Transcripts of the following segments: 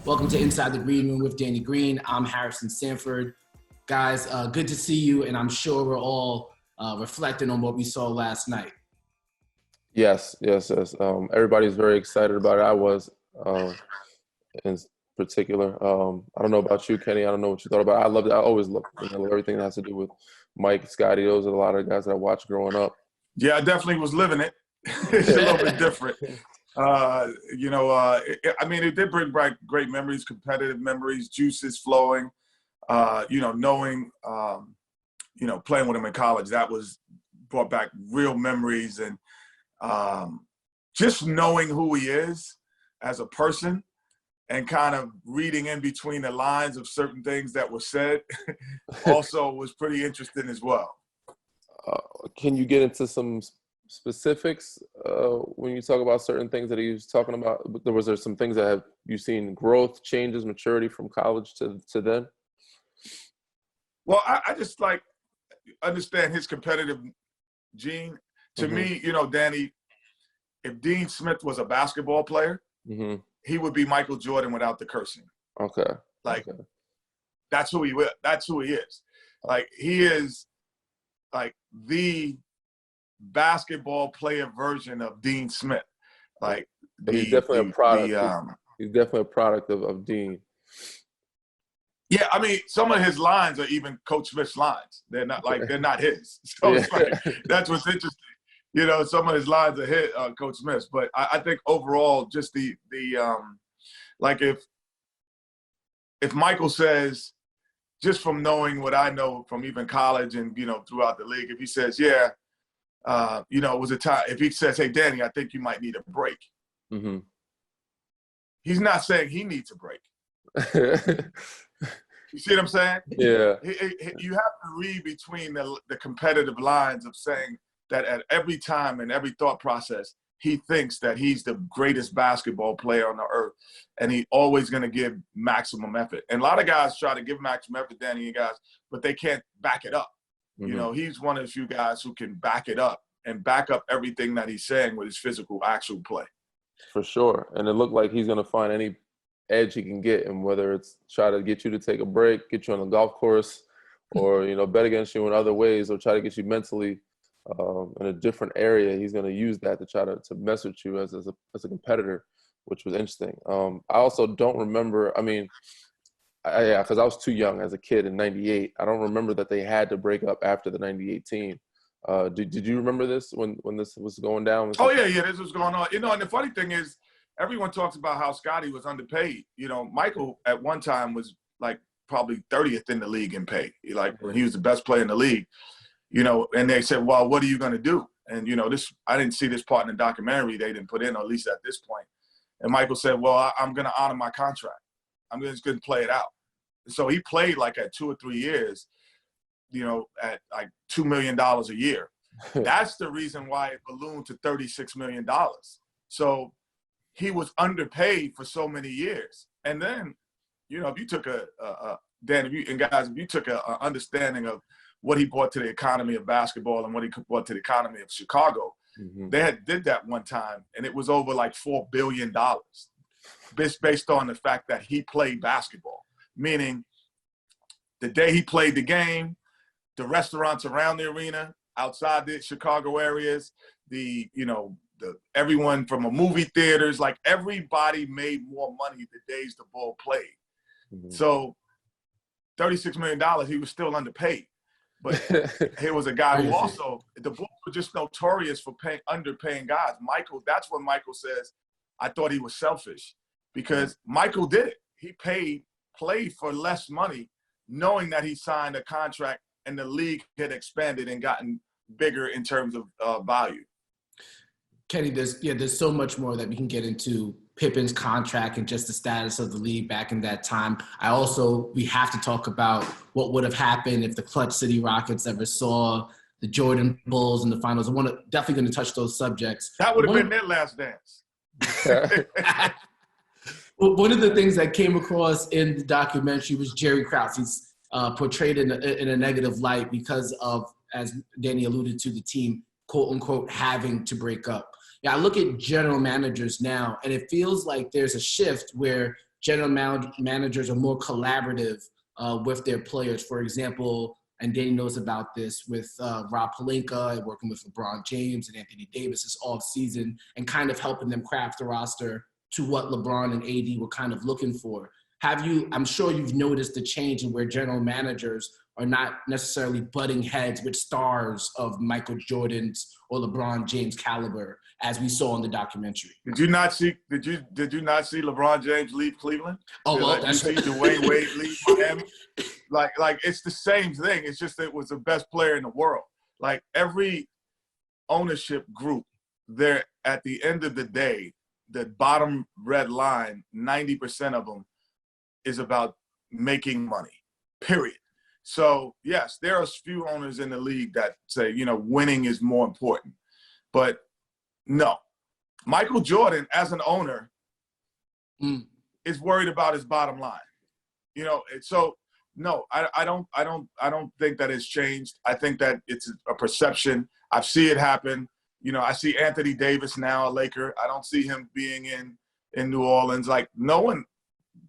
Welcome to Inside the Green Room with Danny Green. I'm Harrison Sanford. Guys, good to see you, and I'm sure we're all reflecting on what we saw last night. Yes. Everybody's very excited about it. I was, in particular. I don't know about you, Kenny. I don't know what you thought about it. I loved it. I always love everything that has to do with Mike, Scotty. Those are a lot of guys that I watched growing up. Yeah, I definitely was living it. It's a little bit different. It did bring back great memories, competitive memories, juices flowing. Knowing, playing with him in college, that brought back real memories. And just knowing who he is as a person and kind of reading in between the lines of certain things that were said also was pretty interesting as well. Can you get into some specifics when you talk about certain things that he was talking about? Was there some things that you seen growth, changes, maturity from college to then? Well, I just understand his competitive gene. To me, Danny, if Dean Smith was a basketball player, he would be Michael Jordan without the cursing. Okay. That's who he is. That's who he is. He is the basketball player version of Dean Smith. He's definitely a product. He's definitely a product of Dean. Yeah, I mean, some of his lines are even Coach Smith's lines. They're not his. So it's that's what's interesting. Some of his lines are hit Coach Smith's, but I think overall, just if Michael says, just from knowing what I know from even college and throughout the league, if he says, it was a time. If he says, "Hey, Danny, I think you might need a break," he's not saying he needs a break. You see what I'm saying? Yeah. You have to read between the competitive lines of saying that at every time and every thought process, he thinks that he's the greatest basketball player on the earth, and he's always going to give maximum effort. And a lot of guys try to give maximum effort, Danny and guys, but they can't back it up. He's one of the few guys who can back it up and back up everything that he's saying with his physical, actual play. For sure. And it looked like he's going to find any edge he can get, and whether it's try to get you to take a break, get you on the golf course, or bet against you in other ways, or try to get you mentally in a different area, he's going to use that to try to mess with you as a competitor, which was interesting. I also don't remember. I mean, because I was too young as a kid in '98. I don't remember that they had to break up after the '98 team. Did you remember this when this was going down? Oh yeah, this was going on. And the funny thing is, everyone talks about how Scotty was underpaid. Michael at one time was probably 30th in the league in pay. When he was the best player in the league. And they said, well, what are you going to do? And, I didn't see this part in the documentary they didn't put in, or at least at this point. And Michael said, well, I'm going to honor my contract. I'm just going to play it out. So he played at 2 or 3 years, at $2 million a year. That's the reason why it ballooned to $36 million. So he was underpaid for so many years. And then, if you took if you took an understanding of what he brought to the economy of basketball and what he brought to the economy of Chicago, they did that one time, and it was over $4 billion based on the fact that he played basketball. Meaning the day he played the game, the restaurants around the arena, outside the Chicago areas, everyone from the movie theaters, everybody made more money the days the Bull played. So $36 million, he was still underpaid. But he was a guy who also, the Bulls were just notorious for underpaying guys. Michael, that's when Michael says, I thought he was selfish, because Michael did it. He played for less money, knowing that he signed a contract and the league had expanded and gotten bigger in terms of value. Kenny, there's so much more that we can get into Pippen's contract and just the status of the league back in that time. We have to talk about what would have happened if the Clutch City Rockets ever saw the Jordan Bulls in the finals. I'm definitely going to touch those subjects. That would have been their last dance. Well, one of the things that came across in the documentary was Jerry Krause. He's portrayed in a negative light because of, as Danny alluded to, the team, quote unquote, having to break up. Yeah, I look at general managers now, and it feels like there's a shift where managers are more collaborative with their players. For example, and Danny knows about this with Rob Pelinka, working with LeBron James and Anthony Davis this offseason, and kind of helping them craft the roster to what LeBron and AD were kind of looking for. I'm sure you've noticed the change in where general managers are not necessarily butting heads with stars of Michael Jordan's or LeBron James caliber, as we saw in the documentary. Did you not see LeBron James leave Cleveland? Oh, well, that's you see Dwayne Wade leave Miami? Like it's the same thing. It's just that it was the best player in the world. Like every ownership group, they're at the end of the day, the bottom red line, 90% of them is about making money, period. So, yes, there are a few owners in the league that say, winning is more important. But no, Michael Jordan, as an owner, is worried about his bottom line. So no, I don't think that it's changed. I think that it's a perception. I see it happen. I see Anthony Davis now, a Laker. I don't see him being in New Orleans. Like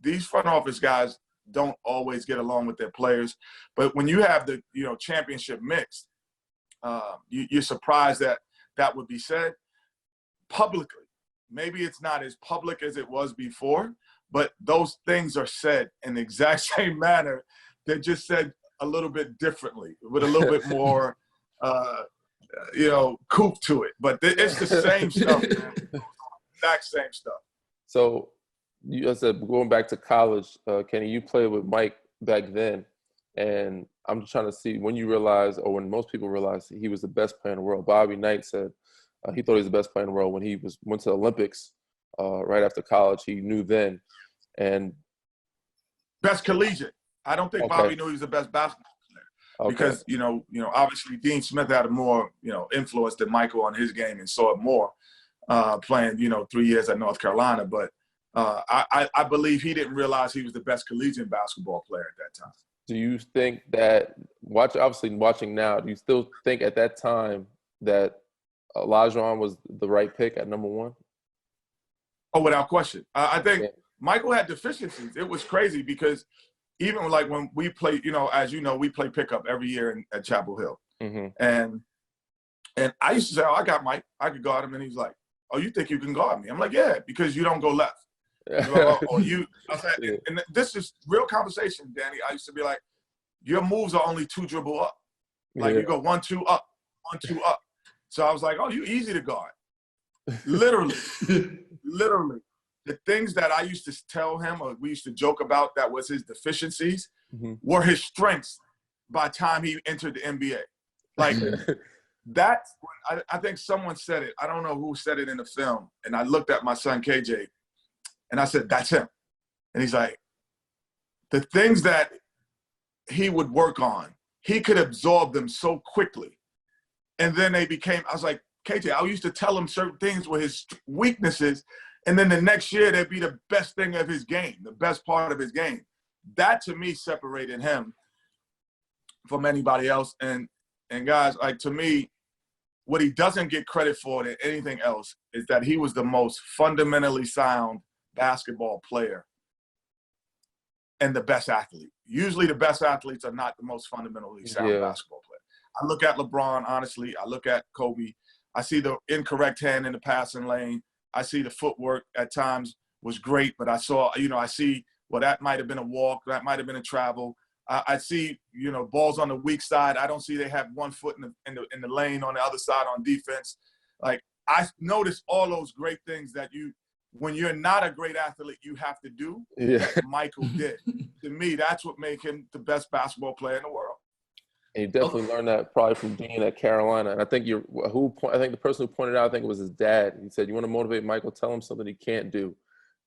these front office guys don't always get along with their players. But when you have the championship mix, you're surprised that would be said publicly. Maybe it's not as public as it was before, but those things are said in the exact same manner. They're just said a little bit differently, with a little bit more, couth to it. But it's the same stuff, man. Exact same stuff. So, I said, going back to college, Kenny, you played with Mike back then, and I'm just trying to see when you realized, or when most people realized, he was the best player in the world. Bobby Knight said he thought he was the best player in the world when he went to the Olympics right after college. He knew then, and best collegiate. I don't think Bobby knew he was the best basketball player because obviously Dean Smith had a more influence than Michael on his game and saw it more playing 3 years at North Carolina, but. I believe he didn't realize he was the best collegiate basketball player at that time. Do you think that, watching now, do you still think at that time that Olajuwon was the right pick at number one? Oh, without question. I think Michael had deficiencies. It was crazy because even like when we play, as we play pickup every year at Chapel Hill. Mm-hmm. And I used to say, I got Mike. I could guard him. And he's like, oh, you think you can guard me? I'm like, yeah, because you don't go left. And this is real conversation, Danny. I used to be like, your moves are only 2 dribble up. Like you go 1, 2 up, 1, 2 up. So I was like, oh, you easy to guard. Literally. The things that I used to tell him, or we used to joke about that was his deficiencies, were his strengths by the time he entered the NBA. Like that's when I think someone said it. I don't know who said it in the film. And I looked at my son KJ and I said, that's him. And he's like, the things that he would work on, he could absorb them so quickly. And then I was like, KJ, I used to tell him certain things were his weaknesses. And then the next year, they'd be the best thing of his game, the best part of his game. That, to me, separated him from anybody else. And guys, like, to me, what he doesn't get credit for than anything else is that he was the most fundamentally sound basketball player and the best athlete. Usually the best athletes are not the most fundamentally sound basketball player. I look at LeBron, honestly. I look at Kobe. I see the incorrect hand in the passing lane. I see the footwork at times was great, but I see, well, that might have been a walk. That might have been a travel. I see, balls on the weak side. I don't see they have 1 foot in the lane on the other side on defense. Like, I noticed all those great things that when you're not a great athlete, you have to do that Michael did. To me, that's what made him the best basketball player in the world. And you definitely learned that probably from Dean at Carolina. And I think I think the person who pointed out, I think it was his dad. He said, you want to motivate Michael, tell him something he can't do.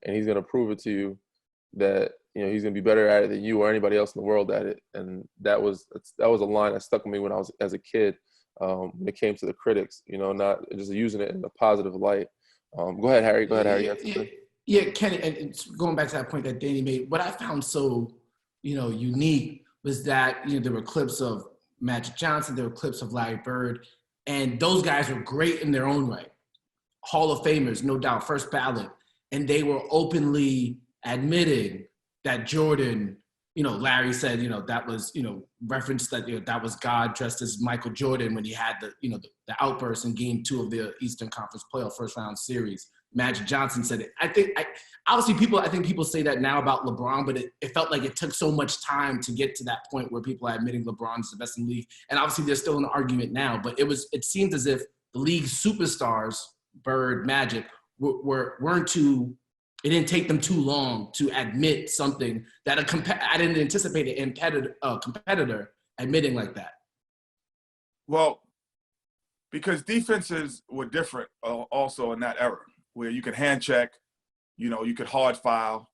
And he's going to prove it to you that, he's going to be better at it than you or anybody else in the world at it. And that was a line that stuck with me when I was as a kid, when it came to the critics, not just using it in a positive light. Go ahead, Harry. Yeah, Kenny, and it's going back to that point that Danny made, what I found so, unique was that, there were clips of Magic Johnson, there were clips of Larry Bird, and those guys were great in their own way. Hall of Famers, no doubt, first ballot. And they were openly admitting that Jordan, Larry said, that was, referenced that, that was God dressed as Michael Jordan when he had the outburst in game 2 of the Eastern Conference Playoff first round series. Magic Johnson said it. I think people say that now about LeBron, but it felt like it took so much time to get to that point where people are admitting LeBron's the best in the league. And obviously there's still an argument now, but it seemed as if the league's superstars, Bird, Magic, weren't too, it didn't take them too long to admit something that I didn't anticipate a competitor admitting like that. Well, because defenses were different also in that era, where you could hand check, you could hard foul,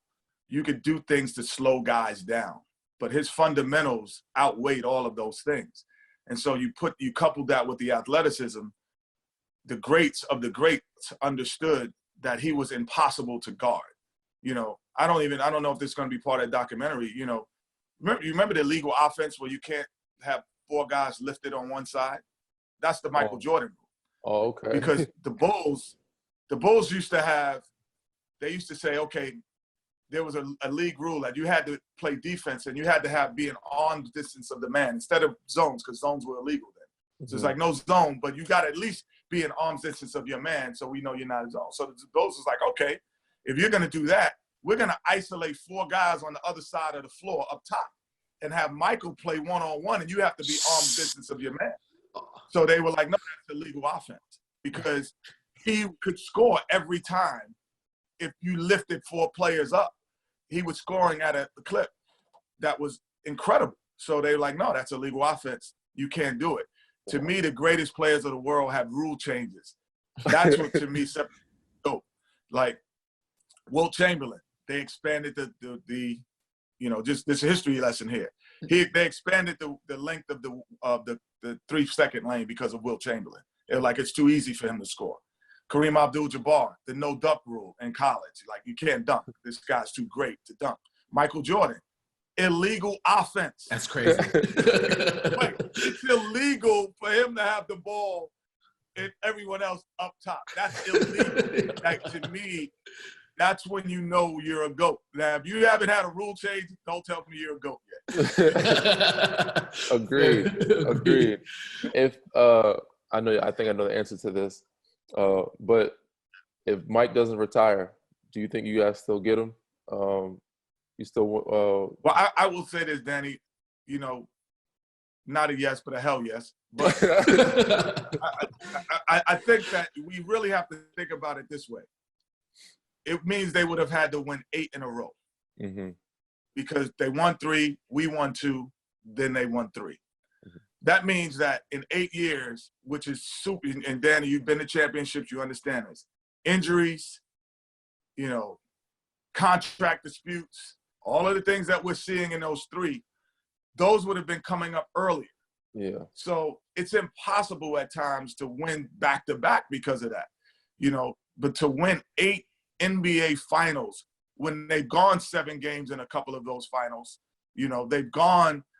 you could do things to slow guys down. But his fundamentals outweighed all of those things. And so you couple that with the athleticism, the greats of the greats understood that he was impossible to guard. I don't know if this is going to be part of the documentary. You remember the legal offense where you can't have 4 guys lifted on one side? That's the Michael Jordan rule. Oh, okay. Because the Bulls used to say, okay, there was a league rule that you had to play defense and you had to be an arm distance of the man instead of zones, because zones were illegal then. So it's like no zone, but you got to at least be an arm's distance of your man so we know you're not a zone. So the Bulls was like, okay, if you're going to do that, we're going to isolate 4 guys on the other side of the floor up top and have Michael play one-on-one, and you have to be arm's distance of your man. So they were like, no, that's illegal offense, because he could score every time. If you lifted 4 players up, he was scoring at a clip that was incredible. So they were like, no, that's illegal offense. You can't do it. To me, the greatest players of the world have rule changes. That's what, to me, separates. Like Wilt Chamberlain, they expanded the just this history lesson here. They expanded the length of the 3-second lane because of Wilt Chamberlain. They're like, it's too easy for him to score. Kareem Abdul-Jabbar, the no dunk rule in college. Like, you can't dunk. This guy's too great to dunk. Michael Jordan, illegal offense. That's crazy. Like, it's illegal for him to have the ball and everyone else up top. That's illegal. Like, to me, that's when you know you're a GOAT. Now, if you haven't had a rule change, don't tell me you're a GOAT yet. Agreed. If I think I know the answer to this. But if Mike doesn't retire, do you think you guys still get him? You still? Well, I will say this, Danny. Not a yes, but a hell yes. But I think that we really have to think about it this way. It means they would have had to win 8 in a row, because they won 3, we won 2, then they won 3. That means that in 8 years, which is super, and Danny, you've been to championships, you understand this. Injuries, contract disputes, all of the things that we're seeing in those 3, those would have been coming up earlier. Yeah. So it's impossible at times to win back-to-back because of that. But to win 8 NBA finals when they've gone 7 games in a couple of those finals, they've gone –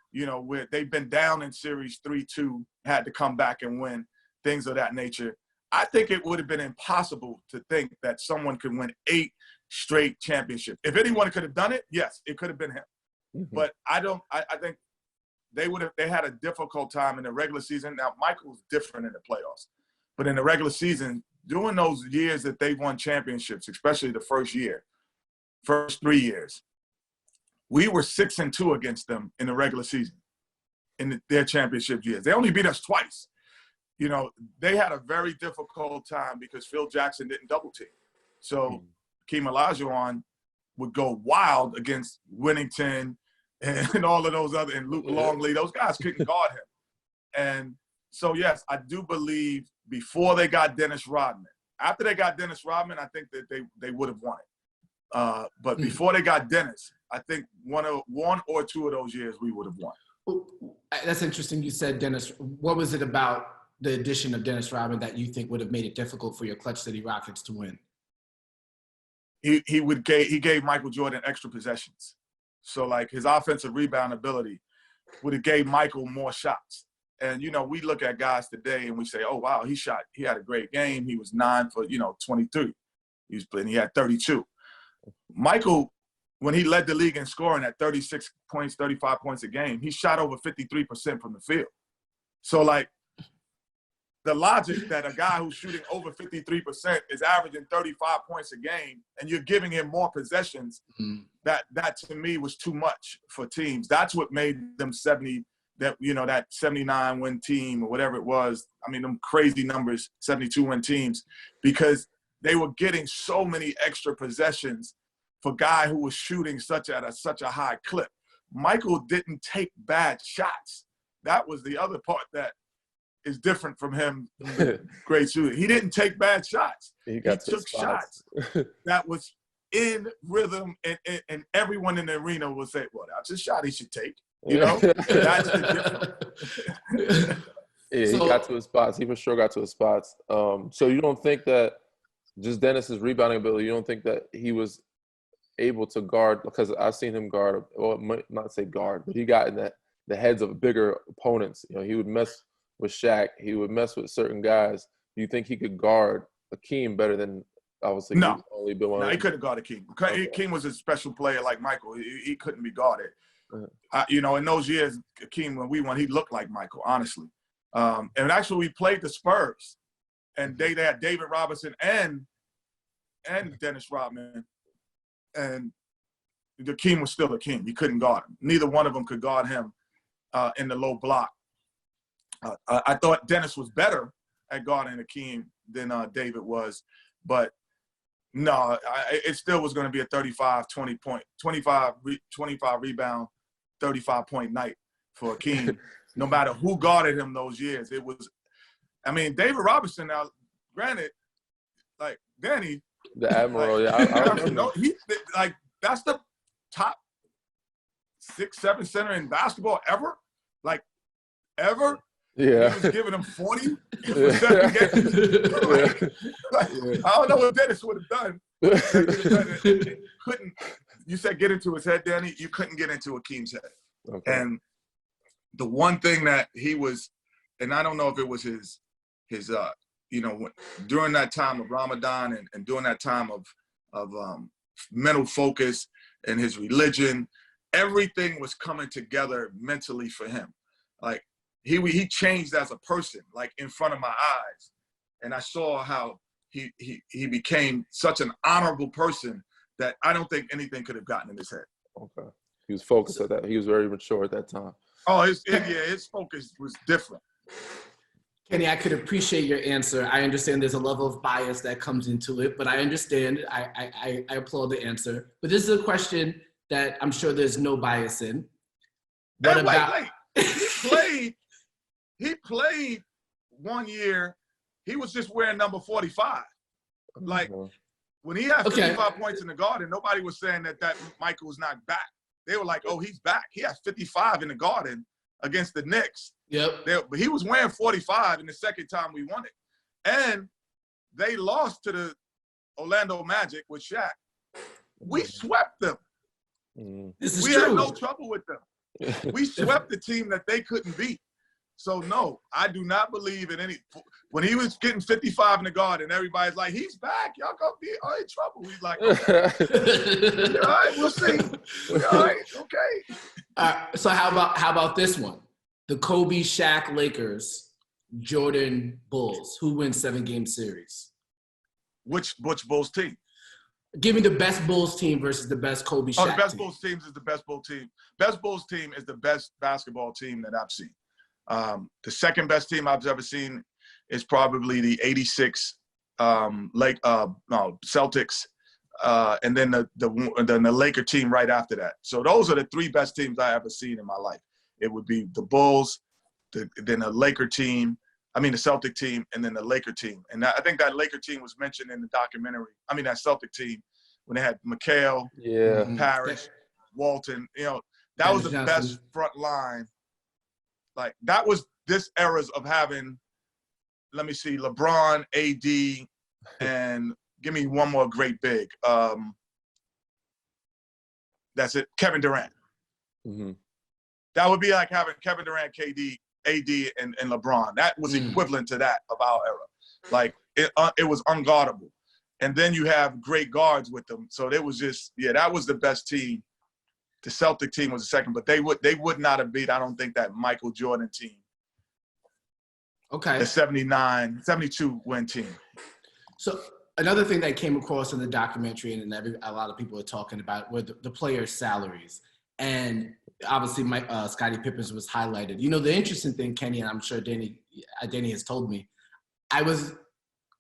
where they've been down in series 3-2, had to come back and win, things of that nature. I think it would have been impossible to think that someone could win 8 straight championships. If anyone could have done it, yes, it could have been him. But I think they had a difficult time in the regular season. Now, Michael's different in the playoffs. But in the regular season, during those years that they won championships, especially the first 3 years, we were 6-2 against them in the regular season in their championship years. They only beat us twice. They had a very difficult time because Phil Jackson didn't double team. So Hakeem Olajuwon would go wild against Winnington and all of those other, and Luke Longley. Those guys couldn't guard him. And so, yes, I do believe before they got Dennis Rodman. After they got Dennis Rodman, I think that they would have won it. But before they got Dennis, I think one or two of those years we would have won. That's interesting. You said Dennis. What was it about the addition of Dennis Rodman that you think would have made it difficult for your Clutch City Rockets to win? He gave Michael Jordan extra possessions. So, like, his offensive rebound ability would have gave Michael more shots. And, we look at guys today and we say, oh, wow, he had a great game. He was 9 for, 23. He had 32. Michael when he led the league in scoring at 36 points, 35 points a game, he shot over 53% from the field. So, like, the logic that a guy who's shooting over 53% is averaging 35 points a game and you're giving him more possessions, that to me was too much for teams. That's what made them 70, that 79 win team or whatever it was. I mean, them crazy numbers, 72 win teams, because they were getting so many extra possessions for a guy who was shooting such a high clip. Michael didn't take bad shots. That was the other part that is different from him, great shooter. He didn't take bad shots. He took shots that was in rhythm, and everyone in the arena will say, well, that's a shot he should take. That's the difference. Yeah, he got to his spots. He for sure got to his spots. So you don't think that just Dennis's rebounding ability, you don't think that he was able to guard, because I've seen him guard, well, not say guard, but he got in the heads of bigger opponents. He would mess with Shaq. He would mess with certain guys. Do you think he could guard Akeem better than, obviously, no. Only Bill? No, he couldn't guard Akeem. Okay. Akeem was a special player like Michael. He couldn't be guarded. Uh-huh. In those years, Akeem, when we won, he looked like Michael, honestly. And actually, we played the Spurs, and they had David Robinson and Dennis Rodman, and Akeem was still Akeem. You couldn't guard him. Neither one of them could guard him in the low block. I thought Dennis was better at guarding Akeem than David was, but no, it still was going to be a 25 rebound, 35-point night for Akeem, no matter who guarded him those years. It was, I mean, David Robinson, now, granted, like Danny. The Admiral, that's the top 6-7 center in basketball ever. Like, ever. Yeah. He was giving him 40 for 7 games. I don't know what Dennis would have done. You said get into his head, Danny. You couldn't get into Akeem's head. Okay. And the one thing that he was, and I don't know if it was his during that time of Ramadan and during that time of mental focus and his religion, everything was coming together mentally for him. Like, he changed as a person, like, in front of my eyes. And I saw how he became such an honorable person that I don't think anything could have gotten in his head. Okay. He was focused at that. He was very mature at that time. Oh, his focus was different. Kenny, I could appreciate your answer. I understand there's a level of bias that comes into it, but I understand. I applaud the answer. But this is a question that I'm sure there's no bias in. Wait. He played 1 year. He was just wearing number 45. Like, when he had 55 points in the Garden, nobody was saying that Michael's not back. They were like, oh, he's back. He had 55 in the Garden against the Knicks. Yep. But he was wearing 45 in the second time we won it. And they lost to the Orlando Magic with Shaq. We swept them. This is true. We had no trouble with them. We swept the team that they couldn't beat. So, no, I do not believe in any – when he was getting 55 in the Garden, everybody's like, he's back. Y'all going to be in trouble. He's like, okay. All right, we'll see. All right, okay. So how about this one? The Kobe, Shaq, Lakers, Jordan, Bulls. Who wins 7-game series? Which Bulls team? Give me the best Bulls team versus the best Kobe, Shaq the best team. Bulls team is the best Bulls team. Best Bulls team is the best basketball team that I've seen. The second best team I've ever seen is probably the '86 Celtics, and then the Laker team right after that. So those are the 3 best teams I ever seen in my life. It would be the Bulls, then the Laker team, the Celtic team, and then the Laker team. And I think that Laker team was mentioned in the documentary. That Celtic team when they had McHale, Parrish, Walton. That was the best front line. Like, that was this era's of having, let me see, LeBron, AD, and give me one more great big. That's it, Kevin Durant. Mm-hmm. That would be like having Kevin Durant, KD, AD, and LeBron. That was equivalent to that of our era. Like, it was unguardable. and then you have great guards with them. So it was just, that was the best team. The Celtic team was the second, but they would not have beat, I don't think, that Michael Jordan team. Okay. The 72 win team. So another thing that came across in the documentary, and a lot of people are talking about, were the players' salaries. And obviously, Scottie Pippen's was highlighted. You know, the interesting thing, Kenny, and I'm sure Danny has told me, I was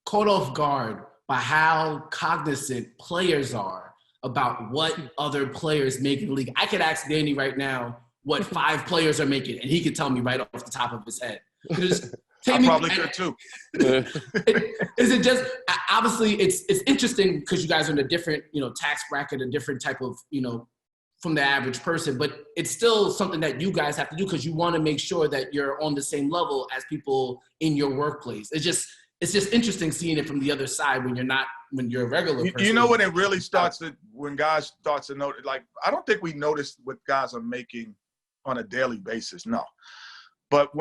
caught off guard by how cognizant players are about what other players make in the league. I could ask Danny right now what 5 players are making, and he could tell me right off the top of his head. I probably could too. Is it just, obviously it's interesting because you guys are in a different, tax bracket, a different type of, from the average person, but it's still something that you guys have to do because you want to make sure that you're on the same level as people in your workplace. It's just interesting seeing it from the other side when you're a regular person. You know when it really starts when guys start to notice, like, I don't think we notice what guys are making on a daily basis, no. But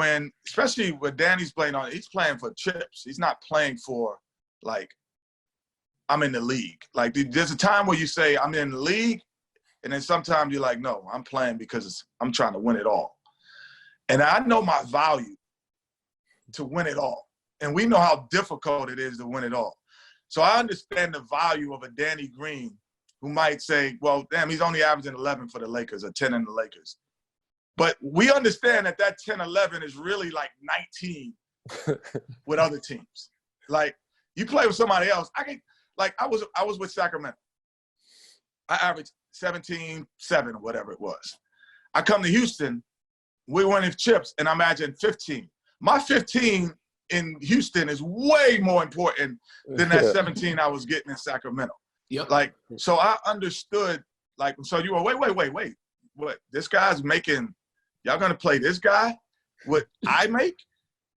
especially when Danny's playing he's playing for chips. He's not playing for, like, I'm in the league. Like, there's a time where you say, I'm in the league, and then sometimes you're like, no, I'm playing because I'm trying to win it all. And I know my value to win it all. And we know how difficult it is to win it all. So I understand the value of a Danny Green who might say, well, damn, he's only averaging 11 for the Lakers or 10 in the Lakers. But we understand that 10, 11 is really like 19 with other teams. Like, you play with somebody else. I was with Sacramento. I averaged 17, 7 or whatever it was. I come to Houston, we winning chips, and I'm averaging 15. My 15 in Houston is way more important than that 17 I was getting in Sacramento. Yep. Like, so I understood, like, so you were, wait. What, this guy's making, y'all gonna play this guy what I make?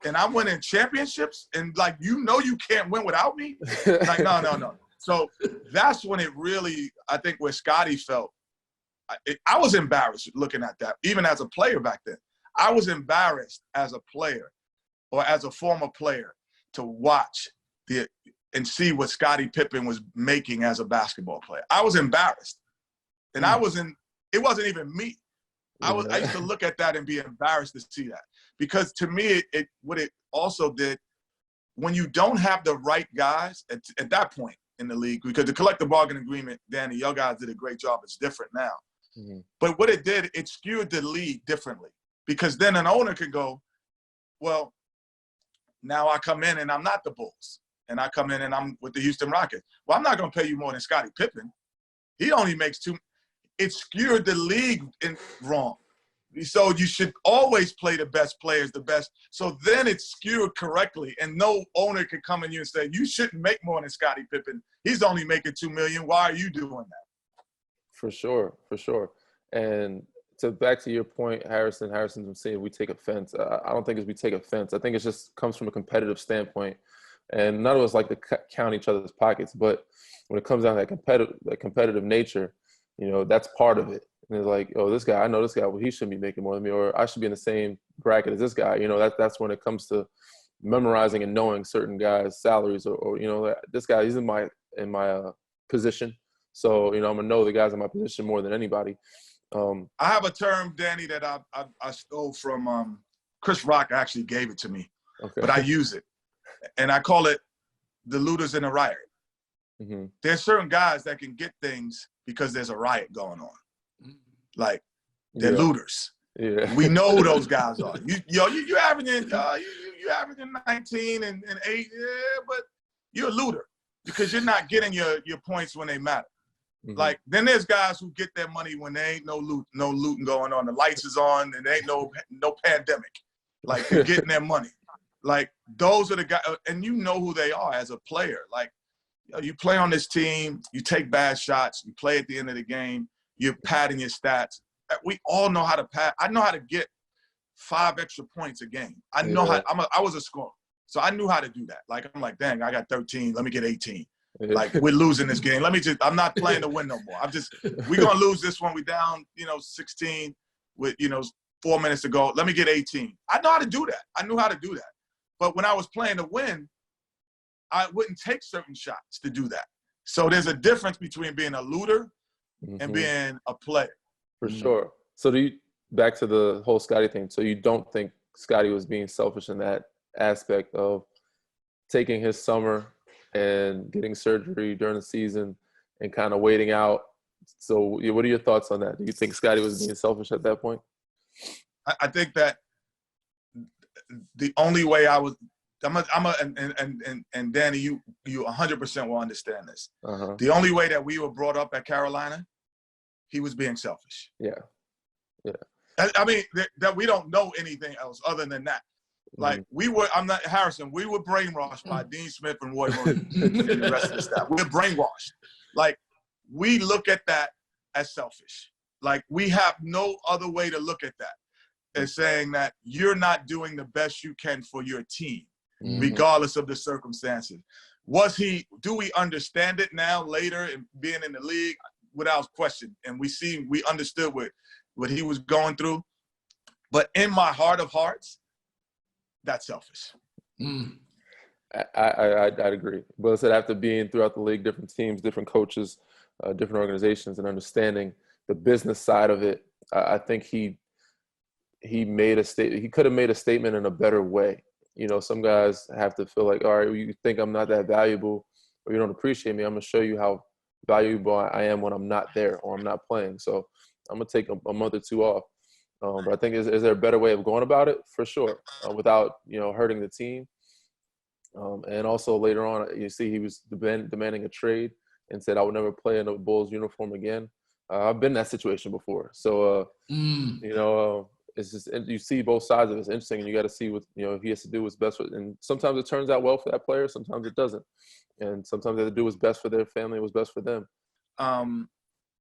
And I'm winning championships? And, like, you can't win without me? Like, no. So that's when it really, I think, where Scottie felt. I was embarrassed looking at that, even as a player back then. I was embarrassed as a player or as a former player to watch and see what Scottie Pippen was making as a basketball player. I was embarrassed. And it wasn't even me. I used to look at that and be embarrassed to see that. Because to me, what it also did, when you don't have the right guys at that point in the league, because the collective bargaining agreement, Danny, y'all guys did a great job. It's different now. Mm-hmm. But what it did, it skewed the league differently. Because then an owner could go, well, now I come in and I'm not the Bulls. And I come in and I'm with the Houston Rockets. Well, I'm not going to pay you more than Scottie Pippen. He only makes $2. It skewed the league wrong. So you should always play the best players, the best. So then it's skewed correctly, and no owner can come in you and say, you shouldn't make more than Scottie Pippen. He's only making $2 million. Why are you doing that? For sure. And back to your point, Harrison's saying we take offense. I don't think we take offense. I think it just comes from a competitive standpoint. And none of us like to count each other's pockets. But when it comes down to that competitive nature, that's part of it. And it's like, oh, this guy, I know this guy, well, he shouldn't be making more than me, or I should be in the same bracket as this guy. That's when it comes to memorizing and knowing certain guys' salaries, or this guy, he's in my position. So, I'm going to know the guys in my position more than anybody. I have a term, Danny, that I stole from Chris Rock. Actually gave it to me, but I use it. And I call it the looters in a riot. Mm-hmm. There's certain guys that can get things because there's a riot going on. Like, they're looters. Yeah. We know who those guys are. You averaging you averaging 19 and 8, but you're a looter because you're not getting your points when they matter. Mm-hmm. Like, then there's guys who get their money when there ain't no looting going on. The lights is on and there ain't no pandemic. Like, they're getting their money. Like, those are the guys, and you know who they are as a player. Like, you play on this team, you take bad shots, you play at the end of the game, you're padding your stats. We all know how to pad. I know how to get 5 extra points a game. I know how. I was a scorer, so I knew how to do that. Like, I'm like, dang, I got 13. Let me get 18. Yeah. Like, we're losing this game. I'm not playing to win no more. We're gonna lose this one. We down, 16 with 4 minutes to go. Let me get 18. I know how to do that. I knew how to do that. But when I was playing to win, I wouldn't take certain shots to do that. So there's a difference between being a looter and being a player. For sure. So back to the whole Scottie thing. So you don't think Scottie was being selfish in that aspect of taking his summer and getting surgery during the season and kind of waiting out? So what are your thoughts on that? Do you think Scottie was being selfish at that point? I think that the only way and Danny, you 100% will understand this. The only way that we were brought up at Carolina, he was being selfish. Yeah. I mean, that we don't know anything else other than that. Like Harrison, we were brainwashed by Dean Smith and Roy Williams and the rest of the staff. We're brainwashed. Like, we look at that as selfish. Like, we have no other way to look at that as saying that you're not doing the best you can for your team, regardless of the circumstances. Do we understand it now later and being in the league? Without question. And we understood what he was going through. But in my heart of hearts, that's selfish. I'd agree. But I said, after being throughout the league, different teams, different coaches, different organizations, and understanding the business side of it, I think he made a statement. He could have made a statement in a better way. You know, some guys have to feel like, all right, well, you think I'm not that valuable or you don't appreciate me. I'm going to show you how valuable I am when I'm not there or I'm not playing. So I'm going to take a month or two off. But I think is there a better way of going about it? For sure, without, hurting the team. And also later on, you see he was demanding a trade and said, I would never play in a Bulls uniform again. I've been in that situation before. So, it's just, you see both sides of it. It's interesting, and you got to see what, he has to do what's best for it. And sometimes it turns out well for that player. Sometimes it doesn't. And sometimes they have to do what's best for their family, what's best for them.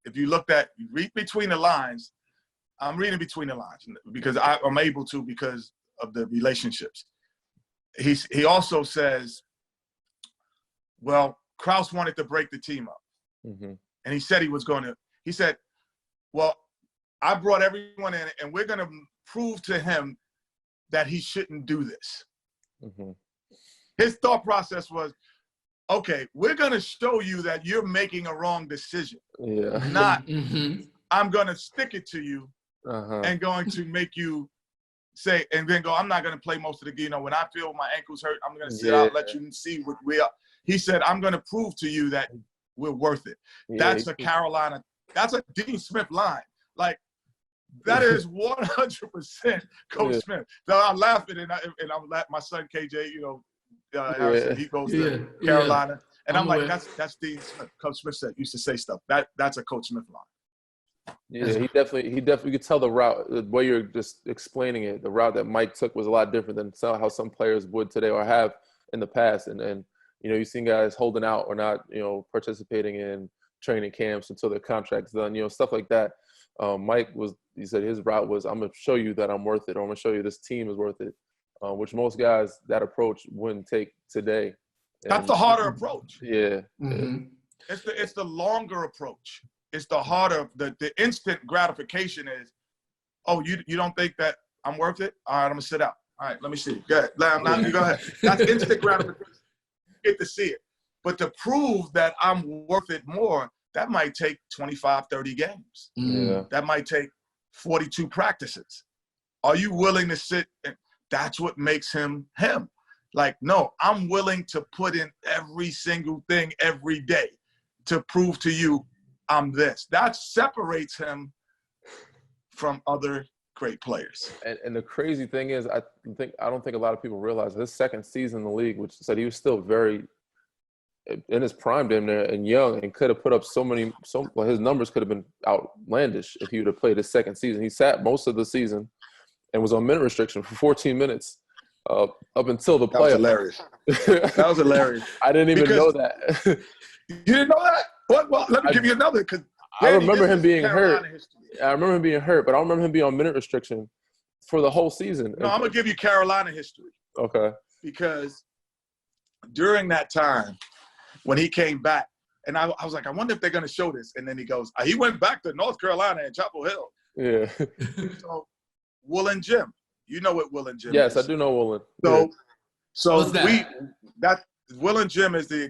If you read between the lines, I'm reading between the lines because I'm able to because of the relationships. He also says, well, Krause wanted to break the team up. And he said he said, well, I brought everyone in and we're going to prove to him that he shouldn't do this. His thought process was, okay, we're going to show you that you're making a wrong decision. Not, I'm going to stick it to you and going to make you say, and then go, I'm not going to play most of the game. When I feel my ankles hurt, I'm going to sit out, let you see what we are. He said, I'm going to prove to you that we're worth it. That's a Carolina, that's a Dean Smith line. Like, that is 100% Coach Smith. So I'm laughing, and I'm laughing. My son KJ, Harrison, he goes to Carolina, and I'm like, that's Dean Smith. Coach Smith used to say stuff. That's a Coach Smith line. Yeah, he definitely. You could tell the route, the way you're just explaining it. The route that Mike took was a lot different than how some players would today or have in the past. And you've seen guys holding out or not, participating in training camps until their contract's done. Stuff like that. Mike he said his route was, I'm going to show you that I'm worth it, or I'm going to show you this team is worth it, which most guys, that approach wouldn't take today. That's the harder approach. Yeah. It's the longer approach. It's the harder, the instant gratification is, oh, you don't think that I'm worth it? All right, I'm going to sit out. All right, let me see. Go ahead. You go ahead. That's instant gratification. You get to see it. But to prove that I'm worth it more, that might take 25, 30 games. That might take 42 practices. Are you willing to sit? And that's what makes him him. Like, no, I'm willing to put in every single thing every day to prove to you I'm this. That separates him from other great players. And the crazy thing is, I don't think a lot of people realize his second season in the league, which said he was still very in his prime damn near and young, and could have put up his numbers could have been outlandish if he would have played his second season. He sat most of the season and was on minute restriction for 14 minutes up until the playoffs. That was hilarious. I didn't even know that. You didn't know that? Well, let me give you another, because I remember him being hurt. I remember him being hurt, but I don't remember him being on minute restriction for the whole season. No, I'm going to give you Carolina history. Okay. Because during that time, when he came back, and I was like, I wonder if they're going to show this. And then he goes, he went back to North Carolina and Chapel Hill. Yeah. So, Will and Jim. You know what Will and Jim is. Yes, I do know Will. So Willen Gym is the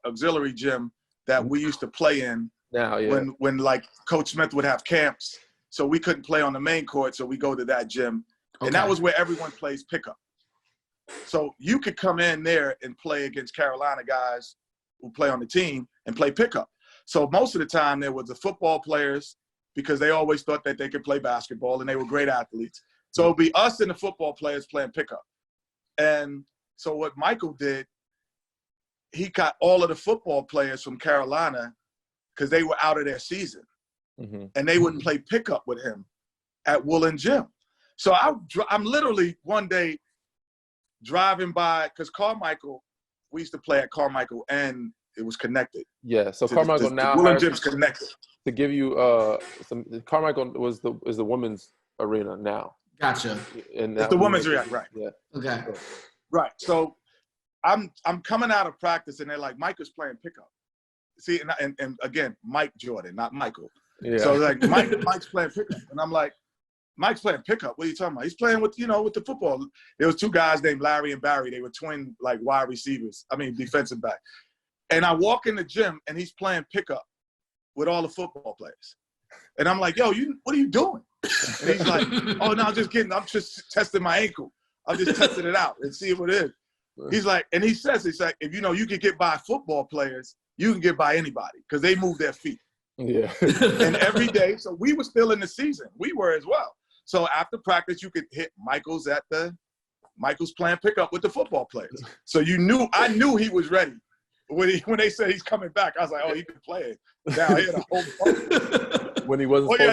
auxiliary gym that we used to play in now, yeah. when like Coach Smith would have camps. So we couldn't play on the main court, so we go to that gym. Okay. And that was where everyone plays pickup. So you could come in there and play against Carolina guys who play on the team and play pickup. So most of the time there was the football players because they always thought that they could play basketball and they were great athletes. So it'd be us and the football players playing pickup. And so what Michael did, he got all of the football players from Carolina because they were out of their season. Mm-hmm. And they wouldn't play pickup with him at Willen Gym. So I'm literally one day driving by, because Carmichael, we used to play at Carmichael, and it was connected. Yeah, so Carmichael now Willen Gym's connected. To give you Carmichael is the women's arena now. Gotcha. And it's the women's arena, right? Yeah. Okay. Right. So I'm coming out of practice, and they're like, Michael's playing pickup. See, and again, Mike Jordan, not Michael. Yeah. So like Mike's playing pickup, and I'm like, Mike's playing pickup. What are you talking about? He's playing with the football. There was two guys named Larry and Barry. They were twin like wide receivers. I mean defensive back. And I walk in the gym and he's playing pickup with all the football players. And I'm like, yo, what are you doing? And he's like, oh no, I'm just testing my ankle. I'm just testing it out and see what it is. He's like, and he's like, if you could get by football players, you can get by anybody because they move their feet. Yeah. And every day, so we were still in the season. We were as well. So after practice, you could hit Michael's playing pickup with the football players. So I knew he was ready. When they said he's coming back, I was like, oh, he can play it. Down here the whole when he wasn't all you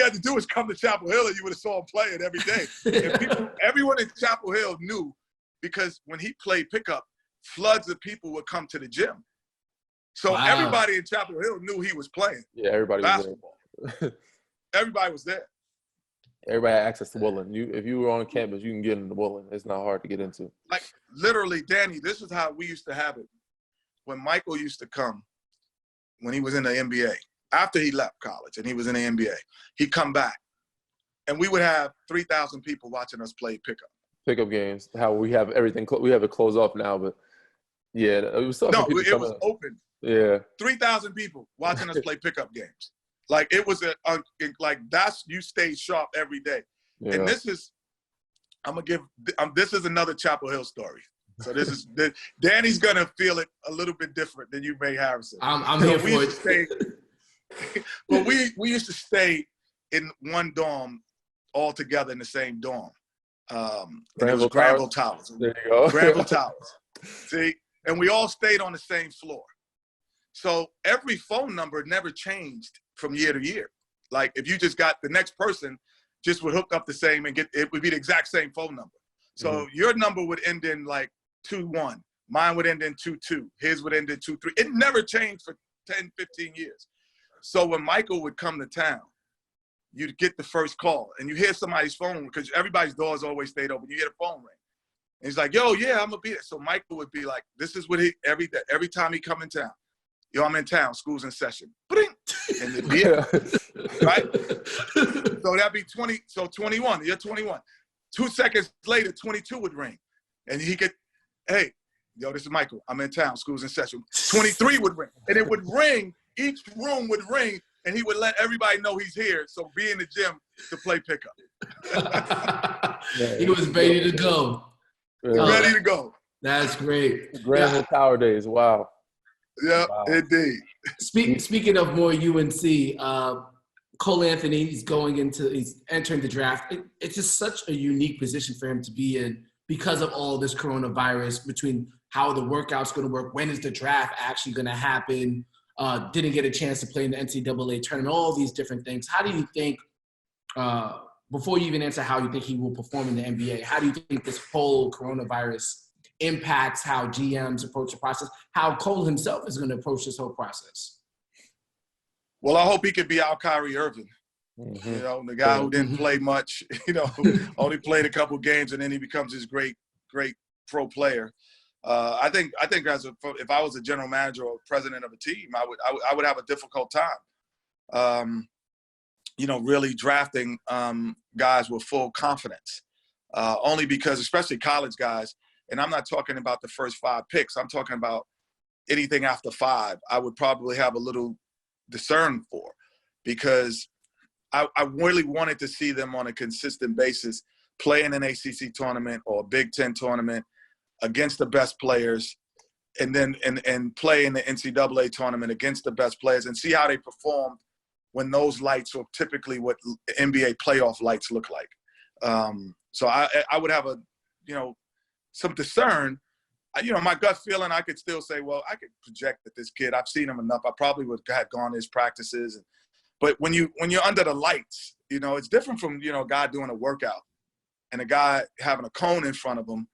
had to do is come to Chapel Hill and you would have saw him playing every day. And everyone in Chapel Hill knew because when he played pickup, floods of people would come to the gym. So everybody in Chapel Hill knew he was playing. Yeah, everybody basketball. was there. Everybody was there. Everybody had access to Willen. If you were on campus, you can get into Willen. It's not hard to get into. Like literally, Danny, this is how we used to have it. When Michael used to come, when he was in the NBA, after he left college and he was in the NBA, he'd come back. And we would have 3,000 people watching us play pickup. Pickup games, how we have everything. We have it closed off now, but yeah, it was so. No, it was open. Yeah. 3,000 people watching us play pickup games. Like it was you stay sharp every day. Yeah. And this is another Chapel Hill story. So Danny's gonna feel it a little bit different than you may, Harrison. I'm here for it. But we used to stay in one dorm all together in the same dorm. Granville Towers. There you go. Granville Towers. See, and we all stayed on the same floor. So every phone number never changed from year to year. Like if you just got the next person, just would hook up the same and it would be the exact same phone number. So your number would end in like 2-1. Mine would end in 2-2. His would end in 2-3. It never changed for 10, 15 years. So when Michael would come to town, you'd get the first call and you hear somebody's phone because everybody's doors always stayed open. You hear the phone ring. And he's like, yo, yeah, I'm gonna be there. So Michael would be like, this is what every time he come in town. Yo, I'm in town, school's in session. And it'd be it. Right? So that'd be 20, so 21, you're 21. 2 seconds later, 22 would ring. And he could, hey, yo, this is Michael. I'm in town, school's in session. 23 would ring. And it would ring, each room would ring, and he would let everybody know he's here. So be in the gym to play pickup. He was ready to go. Ready to go. That's great. Granville Tower days, wow. Yeah, wow. Indeed. Speaking of more UNC, Cole Anthony, he's entering the draft. It's just such a unique position for him to be in because of all this coronavirus, between how the workout's going to work, when is the draft actually going to happen, didn't get a chance to play in the NCAA tournament, all these different things. How do you think, before you even answer how you think he will perform in the NBA, how do you think this whole coronavirus impacts how GMs approach the process, how Cole himself is going to approach this whole process? Well, I hope he could be our Kyrie Irving. Mm-hmm. You know, the guy who didn't play much, only played a couple games, and then he becomes this great pro player. I think if I was a general manager or president of a team, I would have a difficult time, really drafting guys with full confidence. Only because, especially college guys, and I'm not talking about the first 5 picks. I'm talking about anything after 5, I would probably have a little discern for, because I really wanted to see them on a consistent basis play in an ACC tournament or a Big Ten tournament against the best players, and then and play in the NCAA tournament against the best players and see how they performed when those lights are typically what NBA playoff lights look like. So I would have some discern. My gut feeling, I could still say, well, I could project that this kid, I've seen him enough. I probably would have gone to his practices. But when you're under the lights, it's different from, a guy doing a workout and a guy having a cone in front of him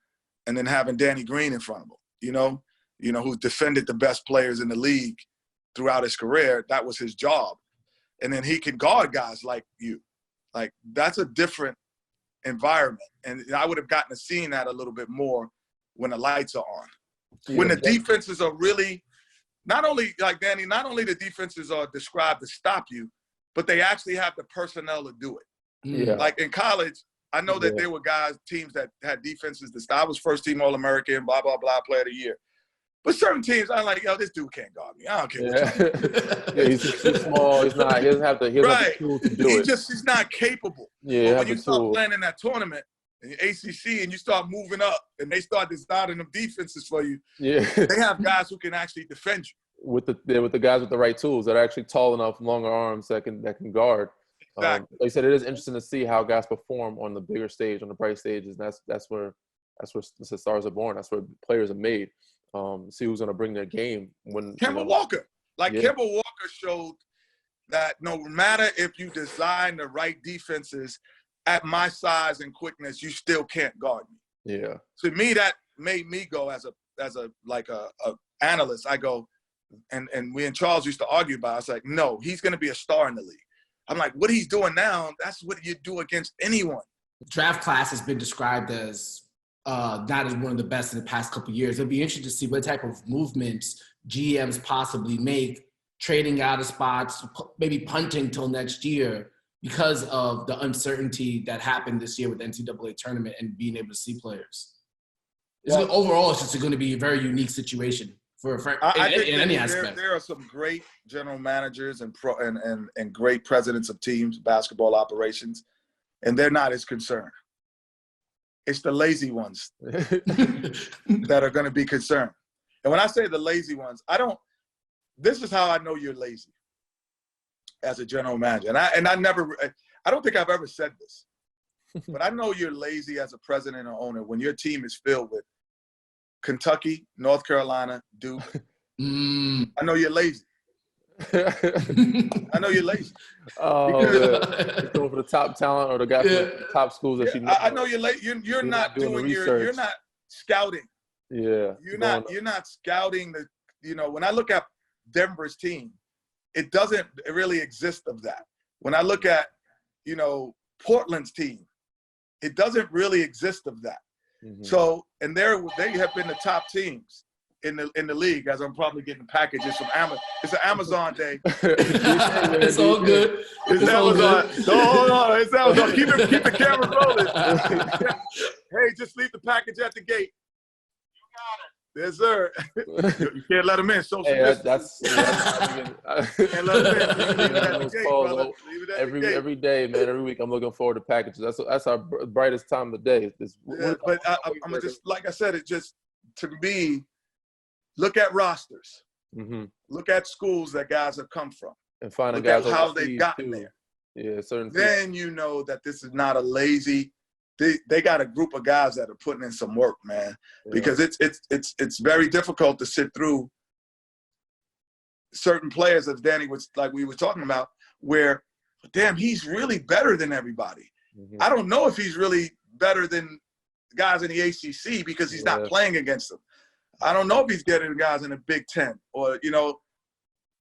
and then having Danny Green in front of him, who's defended the best players in the league throughout his career. That was his job. And then he can guard guys like you. Like, that's a different environment. And I would have gotten to see that a little bit more when the lights are on. Yeah. When the defenses are really, not only the defenses are described to stop you, but they actually have the personnel to do it. Yeah. Like in college, I know that there were teams that had defenses to stop. I was first team All-American, blah, blah, blah, player of the year. But certain teams, I'm like, this dude can't guard me. I don't care what you're doing. He's too small. He doesn't have the tool to do it. He's not capable. Yeah, but when you start playing in that tournament, in the ACC, and you start moving up, and they start designing them defenses for you, they have guys who can actually defend you. With the guys with the right tools that are actually tall enough, longer arms that can guard. Exactly. Like I said, it is interesting to see how guys perform on the bigger stage, on the bright stages. And that's where the stars are born. That's where players are made. See who's going to bring their game. When Kemba Walker. Kemba Walker showed that no matter if you design the right defenses at my size and quickness, you still can't guard me. Yeah. To me, that made me go as a analyst. I go, and we and Charles used to argue about it. I was like, no, he's going to be a star in the league. I'm like, what he's doing now, that's what you do against anyone. The draft class has been described as not as one of the best in the past couple of years. It'll be interesting to see what type of movements GMs possibly make, trading out of spots, maybe punting till next year because of the uncertainty that happened this year with the NCAA tournament and being able to see players. Overall, it's just going to be a very unique situation in any aspect. There are some great general managers and great presidents of teams, basketball operations, and they're not as concerned. It's the lazy ones that are going to be concerned. And when I say the lazy ones, this is how I know you're lazy as a general manager. And I don't think I've ever said this, but I know you're lazy as a president or owner when your team is filled with Kentucky, North Carolina, Duke. I know you're lazy. I know you're lazy. You're going for the top talent or the guys from the top schools that you know. I know you're late. You're not doing you're not scouting. Yeah. You're not scouting when I look at Denver's team, it doesn't really exist of that. When I look at, Portland's team, it doesn't really exist of that. Mm-hmm. So, and they have been the top teams in the league, as I'm probably getting packages from Amazon. It's an Amazon day. It's all good. It's Amazon. Hold on. It's Amazon. Keep the camera rolling. Hey, just leave the package at the gate. You got it. Yes, sir. You can't let them in. Social distance. Can't let them in. Leave it at the gate, brother. Leave it at the gate. Every day, man. Every week, I'm looking forward to packages. That's our brightest time of the day. But I'm just, like I said, it just, to me, look at rosters. Mm-hmm. Look at schools that guys have come from. And find guys how they've gotten there. Yeah, certain. Then you know that this is not a lazy. They got a group of guys that are putting in some work, man. Yeah. Because it's very difficult to sit through certain players, as Danny was like we were talking about, where, damn, he's really better than everybody. Mm-hmm. I don't know if he's really better than guys in the ACC because he's not playing against them. I don't know if he's getting guys in the Big Ten or,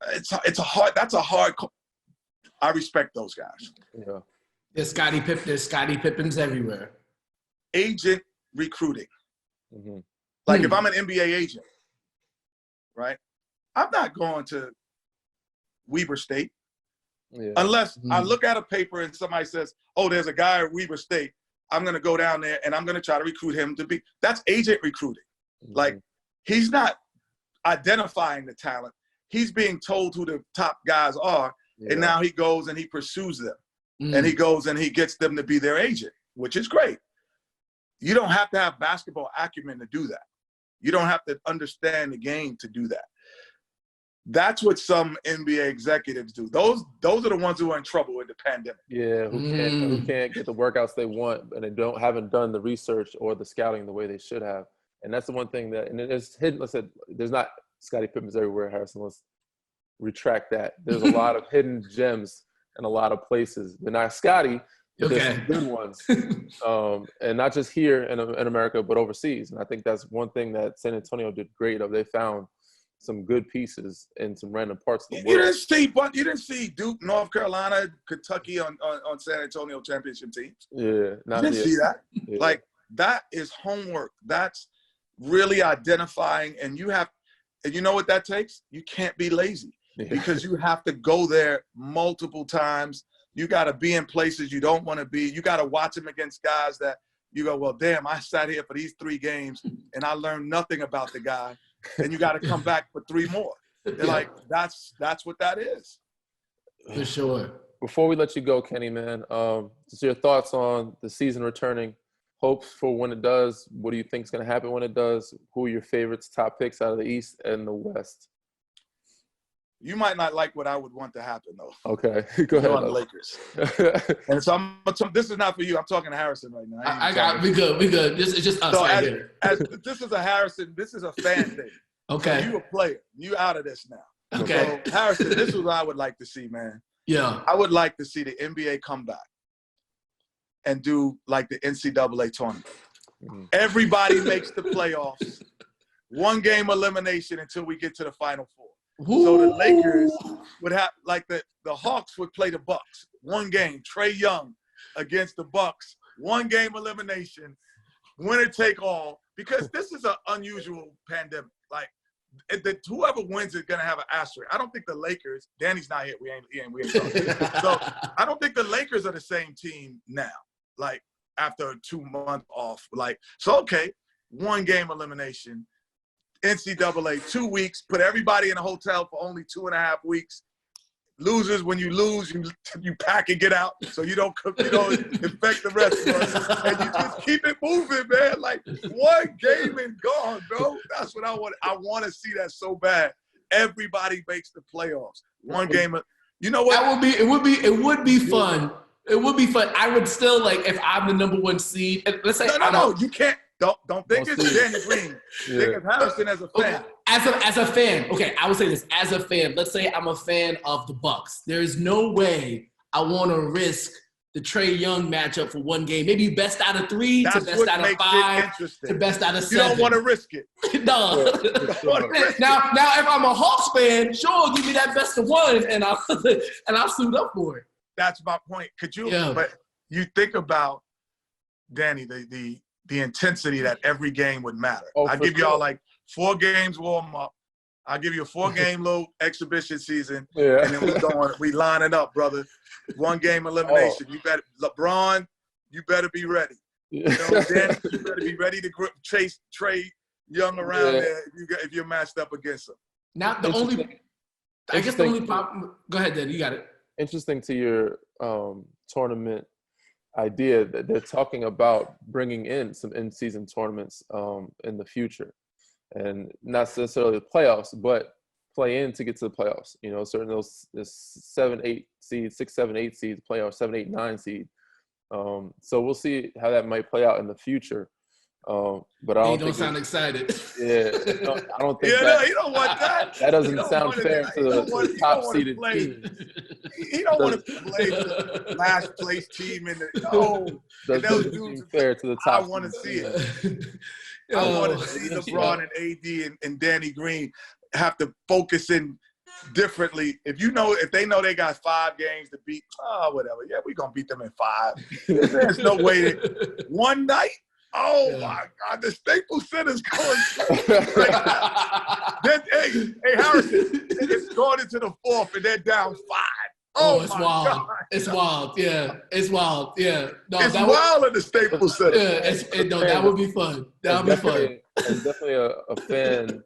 that's a hard. I respect those guys. Yeah. There's Scottie Pippins everywhere. Agent recruiting. Mm-hmm. Like if I'm an NBA agent, right? I'm not going to Weber State unless I look at a paper and somebody says, oh, there's a guy at Weber State I'm going to go down there and I'm going to try to recruit him to be – that's agent recruiting. Mm-hmm. Like, he's not identifying the talent. He's being told who the top guys are, and now he goes and he pursues them. And he goes and he gets them to be their agent, which is great. You don't have to have basketball acumen to do that. You don't have to understand the game to do that. That's what some NBA executives do. Those are the ones who are in trouble with the pandemic. Yeah, who can't get the workouts they want, and they haven't done the research or the scouting the way they should have. And that's the one thing that, and it's hidden. Let's say there's not Scottie Pippen's everywhere, Harrison. Let's retract that. There's a lot of hidden gems in a lot of places. They're not Scottie, but there's some good ones. And not just here in America, but overseas. And I think that's one thing that San Antonio did great of. They found some good pieces in some random parts of the world. You didn't see Duke, North Carolina, Kentucky on San Antonio championship teams. Yeah, you didn't see that. Yeah. Like, that is homework. That's really identifying, and you know what that takes? You can't be lazy because you have to go there multiple times. You got to be in places you don't want to be. You got to watch them against guys that you go, well, damn, I sat here for these 3 games and I learned nothing about the guy. And you got to come back for 3 more. They're like, that's what that is. For sure. Before we let you go, Kenny, man, just your thoughts on the season returning, hopes for when it does. What do you think is going to happen when it does? Who are your favorites, top picks out of the East and the West? You might not like what I would want to happen, though. Okay, go ahead. On the Lakers. And so this is not for you. I'm talking to Harrison right now. We good. It's just us right here. This is a Harrison. This is a fan thing. Okay. So you a player. You out of this now. Okay. So Harrison, this is what I would like to see, man. Yeah. I would like to see the NBA come back and do like the NCAA tournament. Everybody makes the playoffs. 1 game elimination until we get to the Final Four. Ooh. So the Lakers would have, like the Hawks would play the Bucks. 1 game, Trae Young against the Bucks. 1 game elimination, winner take all. Because this is an unusual pandemic. Like, whoever wins is gonna have an asterisk. I don't think the Lakers. Danny's not here. We ain't talking. So I don't think the Lakers are the same team now. Like, after a 2 month off. Like, so okay, 1 game elimination. NCAA, 2 weeks, put everybody in a hotel for only 2.5 weeks. Losers, when you lose, you pack and get out so you don't infect the rest of us. And you just keep it moving, man. Like, 1 game and gone, bro. That's what I want. I want to see that so bad. Everybody makes the playoffs. 1 game. You know what? It would be fun. It would be fun. I would still, like, if I'm the number 1 seed, let's say no, you can't. Don't think it's Danny Green. Think of Harrison as a fan. Okay. As a fan, okay, I would say this. As a fan, let's say I'm a fan of the Bucks. There's no way I want to risk the Trae Young matchup for 1 game. Maybe best out of 3 to best out of 5 to best out of 7. You don't want to risk it. No. Now, if I'm a Hawks fan, sure, give me that best of 1, and I'll suit up for it. That's my point. Could you? Yeah. But you think about, Danny, the intensity that every game would matter. I give y'all like 4 games warm up. I'll give you a 4-game little exhibition season, and then we line it up, brother. 1 game elimination. You better, LeBron, you better be ready. You know, Danny, you better be ready to chase Trae Young around there if you're matched up against him. Now the only problem. Go ahead, Danny. You got it. Interesting to your tournament idea that they're talking about bringing in some in-season tournaments in the future, and not necessarily the playoffs, but play in to get to the playoffs. You know, certain those 7, 8 seeds, 6, 7, 8 seeds, playoffs 7, 8, 9 seed. So we'll see how that might play out in the future. But I don't sound excited. Yeah, no, I don't think. No, you don't want that. That doesn't sound fair to the top-seeded team. He don't want to play the last place team in the. No, doesn't seem fair to the top. I want to see it. I want to see LeBron and AD and Danny Green have to focus in differently. If they know they got 5 games to beat, whatever. Yeah, we're gonna beat them in 5. There's no way that 1 night. Oh, my God, the Staples Center's going right now. Hey, Harrison, it's going into the 4th, and they're down 5. Oh, it's wild. God. It's wild. Yeah, it's wild. Yeah. No, It's wild at the Staples Center. Yeah, no, that would be fun. That would be fun. It's definitely a fan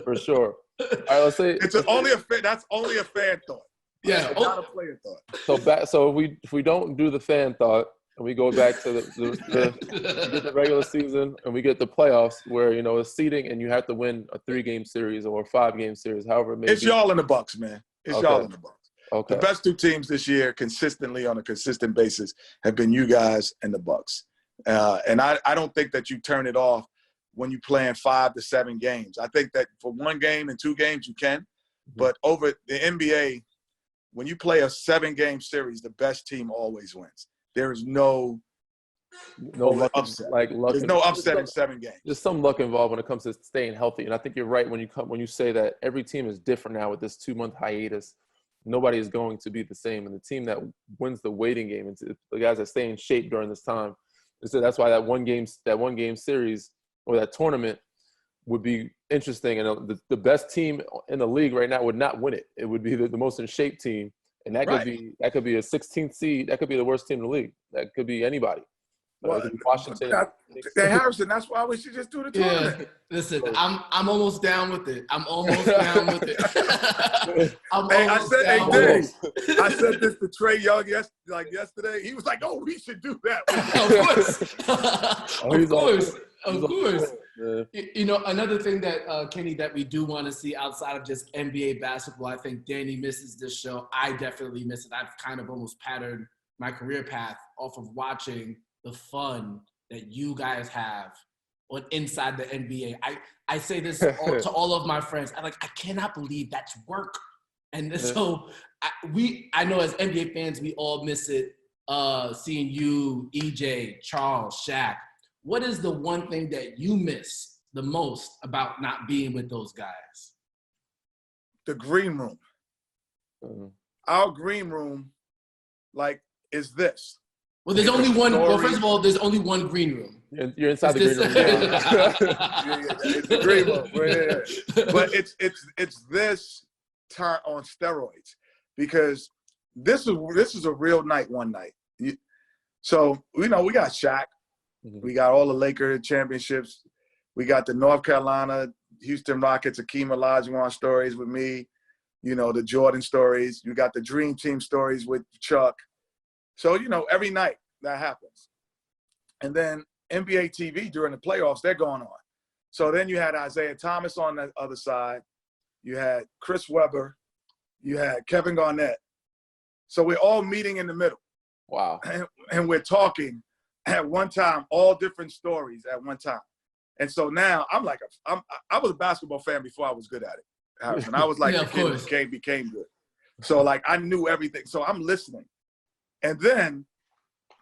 for sure. All right, let's say only a fan. That's only a fan thought. Yeah, not a player thought. So if we don't do the fan thought and we go back to we get the regular season and we get the playoffs where it's seeding and you have to win a 3-game series or a 5-game series, however it may be. It's y'all in the Bucks, man. It's y'all in the Bucks. Okay. The best 2 teams this year, consistently on a consistent basis, have been you guys and the Bucks. And I don't think that you turn it off when you play in 5 to 7 games. I think that for 1 game and 2 games you can, but over the NBA, when you play a 7-game series, the best team always wins. There is no upset. There's no upset in 7 games. There's some luck involved when it comes to staying healthy, and I think you're right when you say that every team is different now with this 2-month hiatus. Nobody is going to be the same, and the team that wins the waiting game, and the guys that stay in shape during this time, so that's why that one game series or that tournament would be interesting. And the best team in the league right now would not win it. It would be the most in shape team, and that could be a 16th seed. That could be the worst team in the league. That could be anybody. Well, Washington. Hey, Harrison, that's why we should just do the tournament. Yeah, listen, I'm almost down with it. I'm almost down with it. I said this to Trey Young yesterday. He was like, "Oh, we should do that." Of course. Yeah. Another thing that Kenny, that we do want to see outside of just NBA basketball, I think Danny misses this show. I definitely miss it. I've kind of almost patterned my career path off of watching the fun that you guys have on inside the NBA. I say this to all of my friends. I cannot believe that's work. And so I know as NBA fans, we all miss it. Seeing you, EJ, Charles, Shaq. What is the one thing that you miss the most about not being with those guys? The green room. Mm-hmm. Our green room, is this. Well, there's only one. Well, first of all, there's only one green room. You're inside the green room. It's the green room. Yeah. But it's this turn on steroids, because this is a real night one night. So we got Shaq, we got all the Lakers championships, we got the North Carolina, Houston Rockets, Akeem Olajuwon stories with me, the Jordan stories. You got the Dream Team stories with Chuck. So, every night that happens. And then NBA TV during the playoffs, they're going on. So then you had Isaiah Thomas on the other side. You had Chris Webber. You had Kevin Garnett. So we're all meeting in the middle. Wow. And we're talking at one time, all different stories at one time. And so now I was a basketball fan before I was good at it. And I was like, the kid became good. So I knew everything. So I'm listening. And then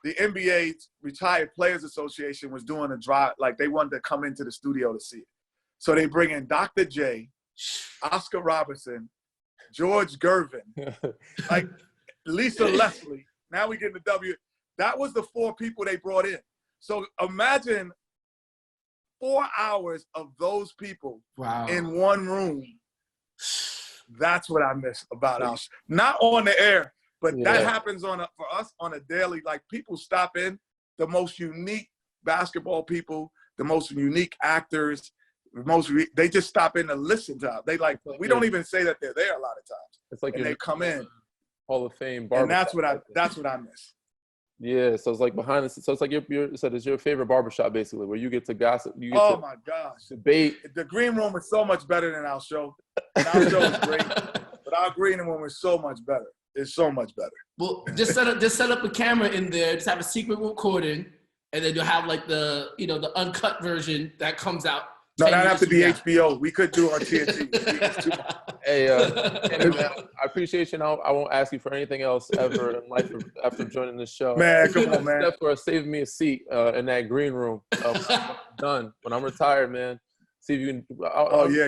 the NBA Retired Players Association was doing a drive, they wanted to come into the studio to see it. So they bring in Dr. J, Oscar Robertson, George Gervin, Lisa Leslie. Now we get the W. That was the 4 people they brought in. So imagine 4 hours of those people in one room. That's what I miss about us. Not on the air. But that happens for us on a daily. People stop in, the most unique basketball people, the most unique actors, they just stop in to listen to us. We don't even say that they're there a lot of times. It's like they come in. Hall of Fame barbershop. And that's what I miss. Yeah, so it's behind the scenes. So it's it's your favorite barbershop, basically, where you get to gossip. My gosh. Debate. The green room is so much better than our show. And our show is great. But our green room is so much better. It's so much better. Well, just set up a camera in there. Just have a secret recording, and then you'll have the uncut version that comes out. No, that'd have to be HBO. We could do it on TNT. Hey, man, I appreciate you. I won't ask you for anything else ever in life after joining this show. Man, come on, man. Except for saving me a seat in that green room. Done. When I'm retired, man. See if you can.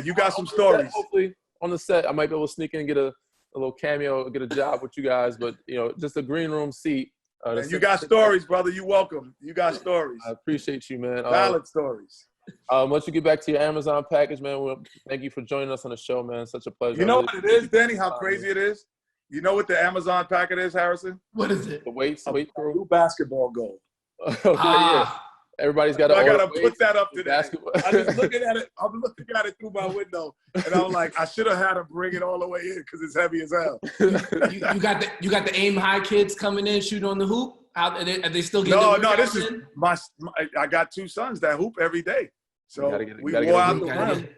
You got some stories. Hopefully, on the set, I might be able to sneak in and get a little cameo, get a job with you guys, but just a green room seat. And you got stories, brother. You welcome. You got stories. I appreciate you, man. Valid stories. Once you get back to your Amazon package, man, thank you for joining us on the show, man. Such a pleasure. You know what it is, Danny? How crazy it is? You know what the Amazon packet is, Harrison? What is it? The weight A crew. new basketball goal. Okay, yeah. Everybody's got to. I gotta put that up today. Basketball. I'm just looking at it. I'm looking at it through my window, and I'm like, I should have had to bring it all the way in because it's heavy as hell. You got the aim high kids coming in shooting on the hoop. Are they still getting? No. This is my. I got 2 sons that hoop every day, so we wore out the rim.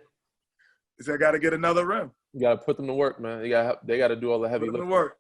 I got to get another rim. You got to put them to work, man. They got to do all the heavy lifting. Work.